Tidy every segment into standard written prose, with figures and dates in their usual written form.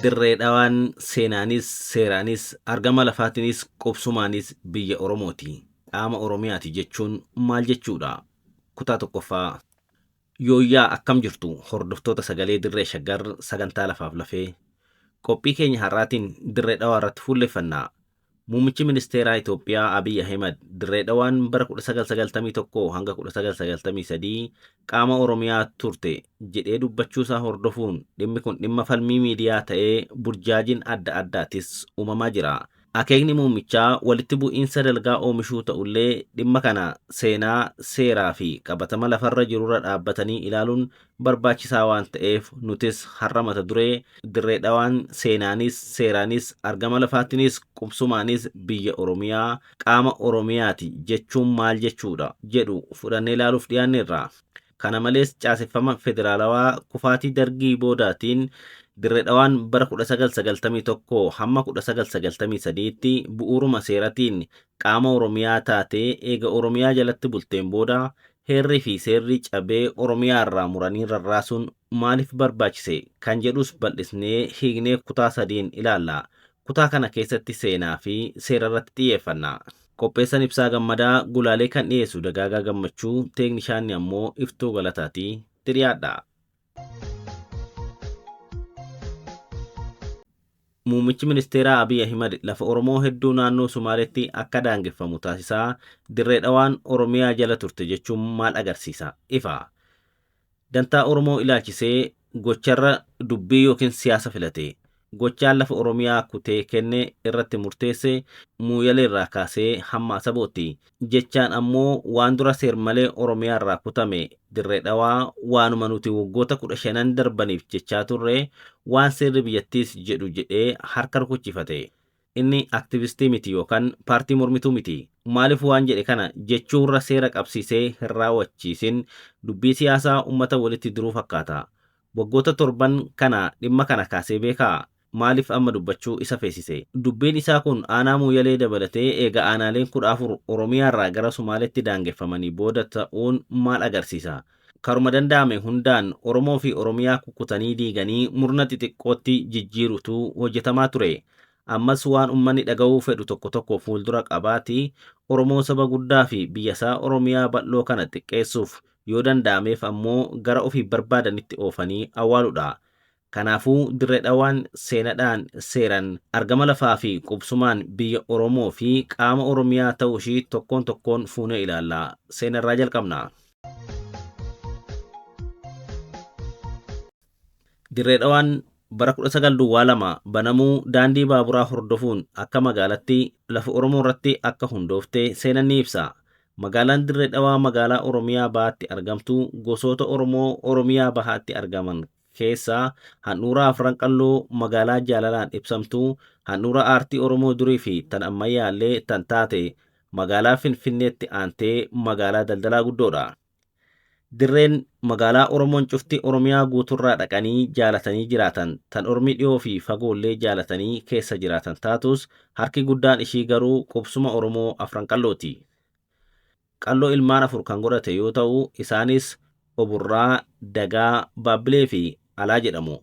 dirree dhawaan seenaanis seeraanis argama lafaatinis qubsumaanis biyya Oromooti. Qaama Oromiyaati jechuun maal jechuudha? Kutaa tokkoffaa. Yooyyaa akkam jirtu hordoftoota sagalee dirree shaggar sagantaa lafaaf lafee. Qophii keenya har'aatiin dirree dhawaa irratti fuulleffannaa. Muummichi ministeeraa Itoophiyaa Abiy Ahmed dirree dhawaan bara 1991 hanga 1993 qaama Oromiyaa turte jedhee dubbachuusaa hordofuun dhimmi kun dhimma falmii miidiyaa ta'ee burjaajiin adda addaatis uumamaa jira. Akeekni muummichaa walitti bu'iinsa dalgaa oomishuu ta'ullee dhimma kana seenaa, seeraa fi qabatama lafarra jirurra dhaabbatanii ilaaluun barbaachisaa waan ta'eef nutis har'a mata duree dirree dhawaan seenaanis, seeraanis, argama lafaatinis, qubsumaanis biyya Oromiyaa qaama Oromiyaati jechuun maal jechuudha jedhu fudhannee ilaaluuf dhiyaanneerra. Kana malees caaseffama federaalawaa kufaatii dargii boodaatiin dirree dhawaan bara 1991 hamma 1993tti bu'uuruma seeratiin qaama Oromiyaa taatee eega Oromiyaa jalatti bulteen booda heerri fi seerri cabee Oromiyaa irraa muranii rarraasuun maaliif barbaachise kan jedhus bal'isnee hiiknee kutaa sadiin ilaalla. Kutaa kana keessatti seenaa fi seera irratti xiyyeeffanna. Qopheessan Ibsaa Gammadaa gulaalee kan dhiyeessu Dagaagaa Gammachuu, teeknishaanni ammoo Iftuu Galataati. Tiriyaadha. Muummichi ministeeraa Abiy Ahmed lafa Oromoo hedduu naannoo Sumaaleetti akka daangeffamu taasisaa dirree dhawaan Oromiyaa jala turte jechuun maal agarsiisa? Ifa. Dantaa Oromoo ilaalchisee gocharra dubbii yookiin siyaasa filate. Gochaan lafa Oromiyaa kutee kenne irratti murteesse muuyalee irraa kaasee hamma sabootti. Jechaan ammoo waan dura seer malee Oromiyaa irraa kutame dirree dhawaa waanuma nuti waggoota 15 darbaniif jechaa turre waan seerri biyyattiis jedhu jedhee harka rukuchifate. Inni aktivistii miti yookaan paartii mormituu miti. Maaliif waan jedhe kana jechuurra seera qabsiisee hin raawwachiisin dubbii siyaasaa uummata walitti diruu fakkaata. Waggoota 7 kana dhimma kana kaasee beekaa. Maaliif amma dubbachuu isa feesise? Dubbiin isaa kun aanaa muuyalee dabalatee eega aanaaleen 14 Oromiyaa irraa gara Sumaaleetti daangeffamanii booda ta'uun maal agarsiisa? Karuma danda'ame hundaan Oromoo fi Oromiyaa kukkutanii diiganii murna xixiqqootti jijjiirutu hojjetamaa ture. Ammas waan uummanni dhaga'uu fedhu tokko tokko fuuldura qabaati Oromoo saba guddaa fi biyyasaa Oromiyaa bal'oo kana xiqqeessuuf yoo danda'ameef ammoo gara ofii barbaadanitti oofanii awwaaludha. Kanaafuu dirree dhawaan seenaadhaan seeran argama lafaa fi qubsumaan biyya Oromoo fi qaama Oromiyaa ta'uu ishii tokkoon tokkoon fuunee ilaalla. Seenarraa jalqabna. Dirree dhawaan bara 1902 banamuu daandii baaburaa hordofuun akka magaalatti lafa Oromoo irratti akka hundoofte seenan ni ibsa. Magaalaan dirree dhawaa magaalaa Oromiyaa bahaatti argamtu gosoota Oromoo Oromiyaa bahaatti argaman keessaa handhuura afran qalloo magaalaa jaalalaan ibsamtu handhuura aartii Oromoo durii fi tan ammayyaallee tan taate magaalaa Finfinneetti aantee magaalaa daldalaa guddoodha. Dirreen magaalaa Oromoon cufti Oromiyaa guuturraa dhaqanii jaalatanii jiraatan tan Ormi dhiyoo fi fagoollee jaalatanii keessa jiraatan taatus harki guddaan ishii garuu qubsuma Oromoo afran qallooti. Qalloo ilmaan 4 kan godhate yoo ta'u isaanis Oburraa, Dagaa, Baabbilee fi Alaa jedhamu.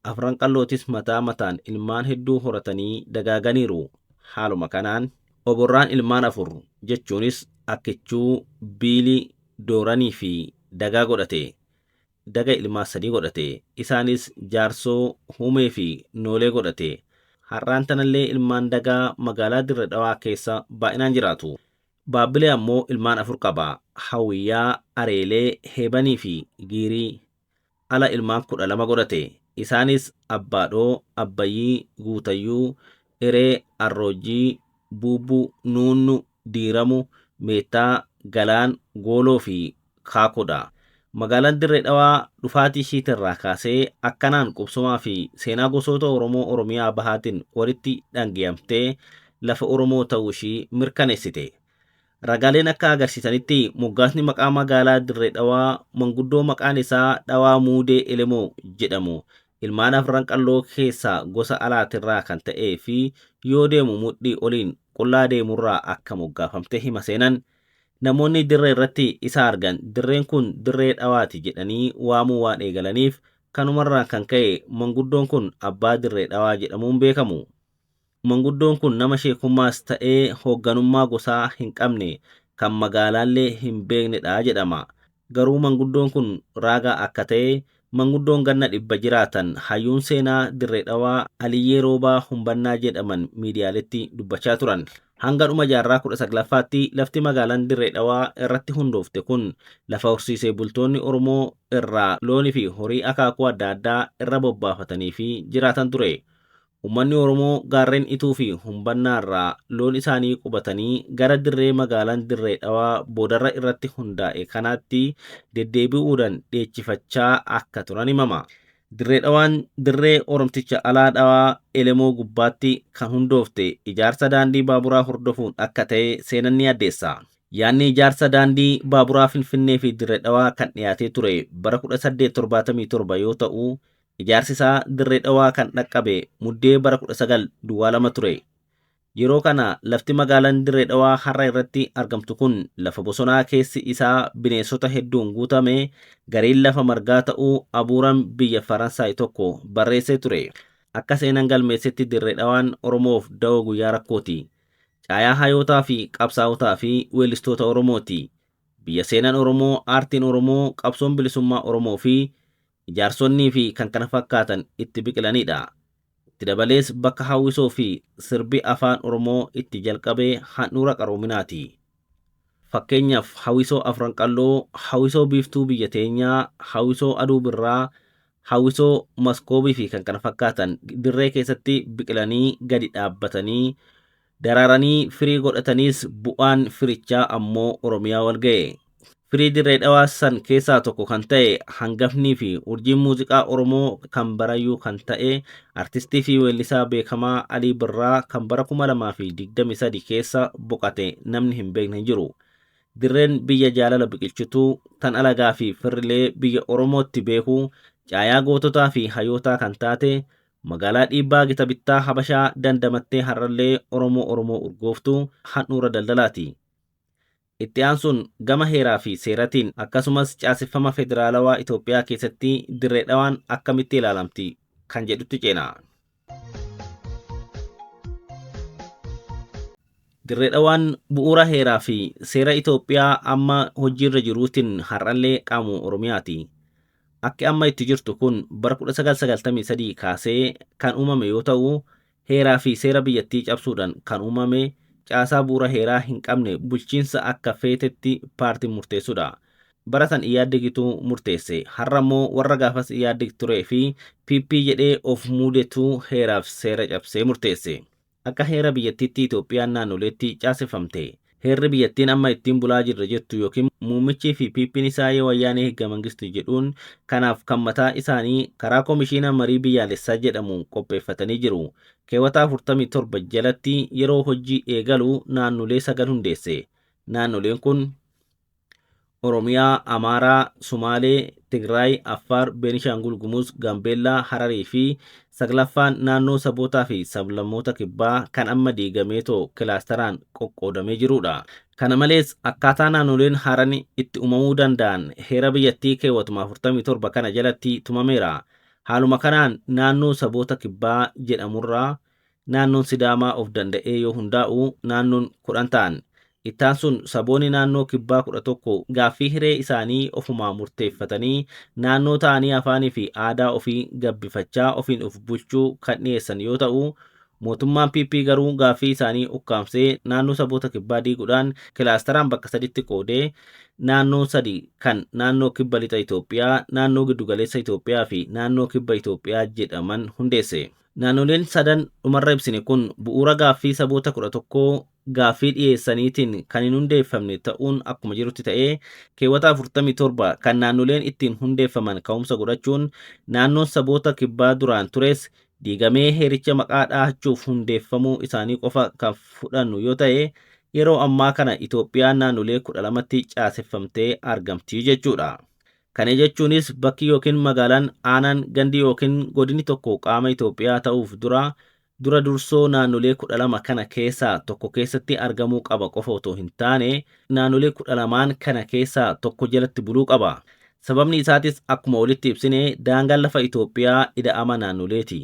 Afran qallootis mataa mataan ilmaan hedduu horatanii dagaaganiiru. Haaluma kanaan Oburraan ilmaan 4 jechuunis Akkichuu, Biilii, Dooranii fi Dagaa godhate. Daga ilmaan 3 godhate. Isaanis Jaarsoo, Humee fi Noolee godhate. Har'aan tanallee ilmaan Dagaa magaalaa Dirree Dhawaa keessa baay'inaan jiraatu. Baabbilee ammoo ilmaan 4 qaba. Hawiyyaa, Areelee, Heebanii fi Giirii. Ala ilmaan 12 godhate. Isaanis Abbaadhoo, Abbayyii, Guutayyuu, Iree, Arroojii, Buubbuu, Nuunnu, Diiramu, Meettaa, Galaan, Gooloo fi Kaakodha. Magaalaan Dirree Dhawaa dhufaatii ishiitirraa kaasee akkanaan qubsumaa fi seenaa gosoota Oromoo Oromiyaa bahaatiin walitti dhangiyamtee lafa Oromoo ta'uu ishii mirkaneessite. Ragaaleen akka agarsiisanitti moggaasni maqaa magaalaa Dirree Dhawaa manguddoo maqaan isaa Dhawaa Muudee Elemoo jedhamu ilmaan afran qalloo keessaa gosa alaatirraa kan ta'ee fi yoo deemu mudhii oliin qullaa deemurraa akka moggaafamte hima seenan. Namoonni dirree irratti isa argan dirreen kun Dirree Dhawaati jedhanii waamuu waan eegalaniif kanumarraa kan ka'e manguddoon kun abbaa dirree dhawaa jedhamuun beekamu. Manguddoon kun nama sheekummaas ta'ee hoogganummaa gosaa hin qabne kan magaalaallee hin beeknedha jedhama. Garuu manguddoon kun raagaa akka ta'e manguddoon ganna 100 jiraatan hayyuun seenaa dirree dhawaa Aliyyee Roobaa Humbannaa jedhaman miidiyaaletti dubbachaa turan. Hanga dhuma jaarraa 19ffaatti lafti magaalaan dirree dhawaa irratti hundoofte kun lafa horsiisee bultoonni Oromoo irraa loonii fi horii akaakuu adda addaa irra bobbaafatanii fi jiraatan ture. Uummanni Oromoo gaarreen Ituu fi Humbannaa irraa loon isaanii qubatanii gara dirree magaalaan dirree dhawaa boodarra irratti hundaa'e kanaatti deddeebi'uudhaan dheechifachaa akka turan himama. Dirree dhawaan dirree Oromticha alaa dhawaa Elemoo gubbaatti kan hundoofte ijaarsa daandii baaburaa hordofuun akka ta'e seenan ni addeessa. Yaadni ijaarsa daandii baaburaa Finfinnee fi dirree dhawaa kan dhiyaatee ture bara 1877 yoo ta'u, ijaarsi isaa dirree dhawaa kan dhaqqabe muddee bara 1902 ture. Yeroo kana lafti magaalaan dirree dhawaa har'a irratti argamtu kun lafa bosonaa keessi isaa bineensota hedduun guutame gariin lafa margaa ta'uu abuuraan biyya Faransaay tokko barreessee ture. Akka seenan galmeessetti dirree dhawaan Oromoof da'oo guyyaa rakkooti. Caayaa hayootaa fi qabsaa'otaa fi weellistoota Oromooti. Biyya seenan Oromoo, aartiin Oromoo, qabsoon bilisummaa Oromoo fi ijaarsonnii fi kan kana fakkaatan itti biqilanidha. Itti dabalees bakka hawwisoo fi sirbi afaan Oromoo itti jalqabee handhuura qaroominaati. Fakkeenyaaf hawwisoo afran qalloo, hawwisoo biiftuu biyya teenyaa, hawwisoo aduu birraa, hawwisoo maskoobii fi kan kana fakkaatan dirree keessatti biqilanii gadi dhaabbatanii daraaranii firii godhataniis bu'aan firichaa ammoo Oromiyaa wal ga'e. Firii dirree dhawaa san keessaa tokko kan ta'e hangafnii fi urjiin muuziqaa Oromoo kan barayyuu kan ta'e artistii fi weellisaa beekamaa Alii Birraa kan bara 2023 keessa boqate namni hin beekne jiru. Dirreen biyya jaalala biqilchituu tan alagaa fi firrilee biyya Oromootti beeku caayaa goototaa fi hayootaa kan taate magaalaa dhiibbaa gita bittaa Habashaa dandamattee har'allee Oromoo urgooftu handhuura daldalaati. Itti aansuun gama heeraa fi seeratiin akkasumas caaseffama federaalawaa Itoophiyaa keessatti dirree dhawaan akkamitti ilaalamti kan jedhutti ceena. Dirree dhawaan bu'uura heeraa fi seera Itoophiyaa amma hojiirra jiruutiin har'allee qaama Oromiyaati. Akka amma itti jirtu kun bara 1993 kaasee kan uumame yoo ta'u, heeraa fi seera biyyattii cabsuudhaan kan uumame caasaa bu'uura heeraa hin qabne bulchiinsa akka feetetti paartiin murteessudha. Baratan Iyyaaddigitu murteesse. Har'a immoo warra gaafas Iyyaaddig turee fi PP jedhee of muudetu heeraaf seera cabsee murteesse. Akka heera biyyattiitti Itoophiyaan naannoleetti caaseffamte. Heerri biyyattiin amma ittiin bulaa jirra jettu yookiin muummichii fi PP'n isaa yoo wayyaanee higga mangistii jedhuun kanaaf kan mataa isaanii karaa komishiina marii biyyaalessaa jedhamu qopheeffatanii jiru. Keewwata 47 jalatti yeroo hojii eegalu naannolee 9 hundeesse. Naannoleen kun Oromiyaa, Amaaraa, Sumaalee, Tigraay, Affaar, Beenishaangul Gumuz, Gaambeellaa, Hararii fi saglaffaan naannoo sabootaa fi sablammoota kibbaa kan amma diigameetoo kilaasteraan qoqqoodamee jirudha. Kana malees akkaataa naannoleen haaran itti uumamuu danda'an heera biyyattii keewwatuma 47 kana jalatti tumameera. Haaluma kanaan naannoo saboota kibbaa jedhamurraa naannoon Sidaamaa of danda'ee yoo hundaa'u naannoon 10 ta'an. Ittaan sun saboonni naannoo kibbaa 11 gaaffii hiree isaanii ofumaa murteeffatanii naannoo ta'anii afaanii fi aadaa ofii gabbifachaa ofiin of bulchuu kan dhiyeessan yoo ta'u, mootummaan PP garuu gaaffii isaanii ukkaamsee naannoo saboota kibbaa diiguudhaan kilaasteraan bakka 3tti qoodee naannoo 3 kan naannoo kibba lixa Itoophiyaa, naannoo giddugaleessa Itoophiyaa fi naannoo kibba Itoophiyaa jedhaman hundeesse. Naannoleen 3 dhumarra ibsine kun bu'uura gaaffii saboota 11 gaaffii dhiyeessaniitiin kan hin hundeeffamne ta'uun akkuma jirutti ta'ee keewwata 47 kan naannoleen ittiin hundeeffaman ka'umsa godhachuun naannoon saboota kibbaa duraan tures diigamee heericha maqaa dhaahachuuf hundeeffamuu isaanii qofa kan fudhannu yoo ta'e yeroo ammaa kana Itoophiyaan naannolee 12tti caaseffamtee argamti jechuudha. Kana jechuunis bakki yookiin magaalaan aanaan gandi yookiin godini tokko qaama Itoophiyaa ta'uuf dura dursoo naannolee 12 kana keessaa tokko keessatti argamuu qaba qofa otoo hin taane naannolee 12 kana keessaa tokko jalatti buluu qaba. Sababni isaatis akkuma walitti ibsine daangaan lafa Itoophiyaa ida'ama naannoleeti.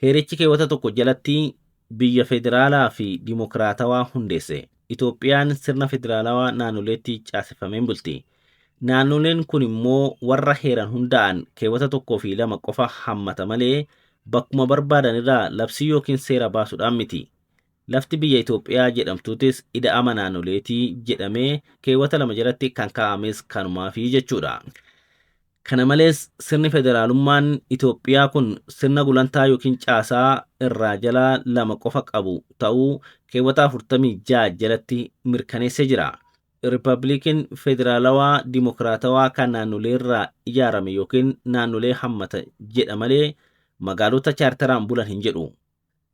Heerichi keewwata tokko jalatti biyya federaalaa fi dimokiraatawaa hundeesse. Itoophiyaan sirna federaalawaa naannoleetti caaseffameen bulti. Naannoleen kun immoo warra heeran hundaa'an keewwata 1 fi 2 qofa hammata malee bakkuma barbaadan irraa labsii yookiin seera baasuudhaan miti. Lafti biyya Itoophiyaa jedhamtuutis ida'ama naannoleetii jedhamee keewwata 2 jalatti kan kaa'ames kanumaafi jechuudha. Kana malees sirni federaalummaan Itoophiyaa kun sirna gulantaa yookiin caasaa irraa jalaa 2 qofa qabu ta'uu keewwata 46 jalatti mirkaneessee jira. Riippaabilikiin federaalawaa dimokiraatawaa kan naannolee irraa ijaarame yookiin naannolee hammata jedha malee magaalota chaartaraan bulan hin jedhu.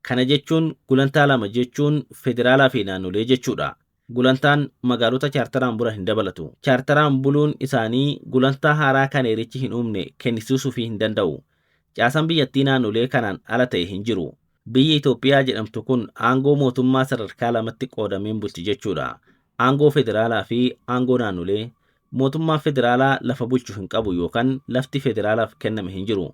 Kana jechuun gulantaa 2 jechuun federaalaa fi naannolee jechuudha. Gulantaan magaalota chaartaraan bulan hin dabalatu. Chaartaraan buluun isaanii gulantaa haaraa kan heerichi hin uumne kennisiisuu fi hin danda'u. Caasaan biyyattii naannolee kanaan ala ta'e hin jiru. Biyyi Itoophiyaa jedhamtu kun aangoo mootummaa sadarkaa 2tti qoodameen bulti jechuudha. Aangoo federaalaa fi aangoo naannolee. Mootummaan federaalaa lafa bulchu hin qabu yookaan lafti federaalaaf kenname hin jiru.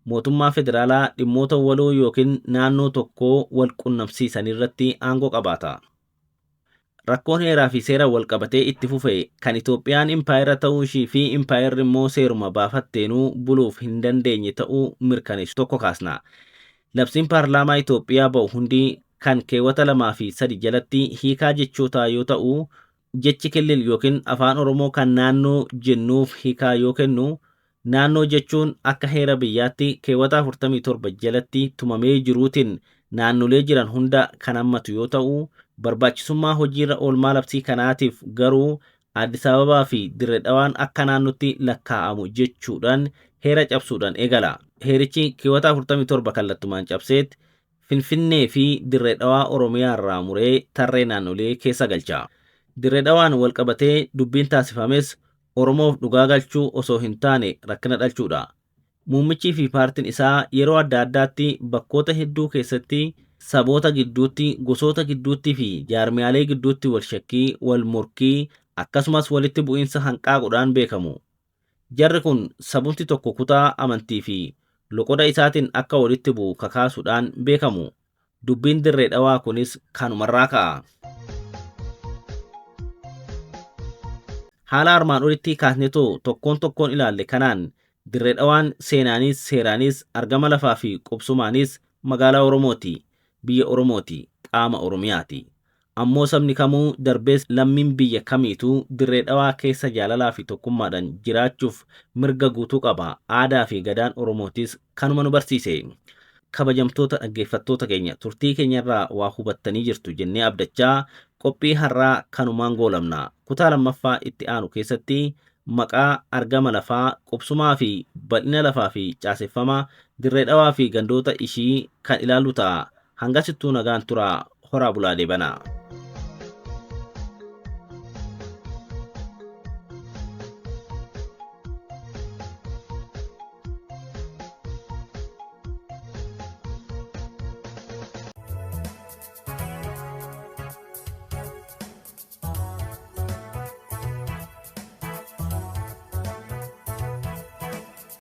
Mootummaa federaalaa dhimmoota waloo yookiin naannoo tokkoo wal qunnamsiisan irratti aangoo qabaata. Rakkoon heeraa fi seera wal qabatee itti fufe kan Itoophiyaan impaayera ta'uu ishii fi impaayerri immoo seeruma baafatteenuu buluuf hin dandeenye ta'uu mirkaneessu tokko kaasna. Labsiin paarlaamaa Itoophiyaa ba'u hundi kan keewwata 2 fi 3 jalatti hiikaa jechootaa yoo ta'u, jechi kilil yookiin afaan Oromoo kan naannoo jennuuf hiikaa yoo kennu, naannoo jechuun akka heera biyyaatti keewwata 47 jalatti tumamee jiruutiin naannolee jiran hunda kan hammatu yoo ta'u, barbaachisummaa hojiirra oolmaa labsii kanaatiif garuu Addis Ababaa fi Dirree Dhawaan akka naannootti lakkaa'amu jechuudhaan heera cabsuudhaan eegala. Heerichi keewwata 47 kallattumaan cabseet Finfinnee fi Dirree Dhawaa Oromiyaa irraa muree tarree naannolee keessa galcha. Dirree Dhawaan wal qabatee dubbiin taasifames Oromoof dhugaa galchuu osoo hin taane rakkina dhalchuudha. Muummichii fi paartiin isaa yeroo adda addaatti bakkoota hedduu keessatti saboota gidduutti, gosoota gidduutti fi jaarmiyaalee gidduutti wal shakkii, wal morkii akkasumas walitti bu'iinsa hanqaaquudhaan beekamu. Jarri kun sabumti tokko kutaa amantii fi loqoda isaatiin akka walitti bu'u kakaasuudhaan beekamu. Dubbiin Dirree Dhawaa kunis kanumarraa ka'a. Haala armaan olitti kaasnetoo tokkoon ilaalle kanaan Dirree Dhawaan seenaanis seeraanis argama lafaa fi qubsumaanis magaalaa Oromooti, biyya Oromooti, qaama Oromiyaati. Ammoo sabni kamuu darbees lammiin biyya kamiituu Dirree Dhawaa keessa jaalalaa fi tokkummaadhaan jiraachuuf mirga guutuu qaba. Aadaa fi gadaan Oromootis kanuma nu barsiise. Kabajamtoota dhaggeeffattoota keenya turtii keenyarraa waa hubattanii jirtu jennee abdachaa qophii har'aa kanumaan goolabna. Kutaa lammaffaa itti aanu keessatti maqaa argama lafaa, qubsumaa fi bal'ina lafaa fi caaseffama Dirree Dhawaa fi gandoota ishii kan ilaallu ta'a. Hangasittuu nagaan turaa. Horaa bulaa deebanaa.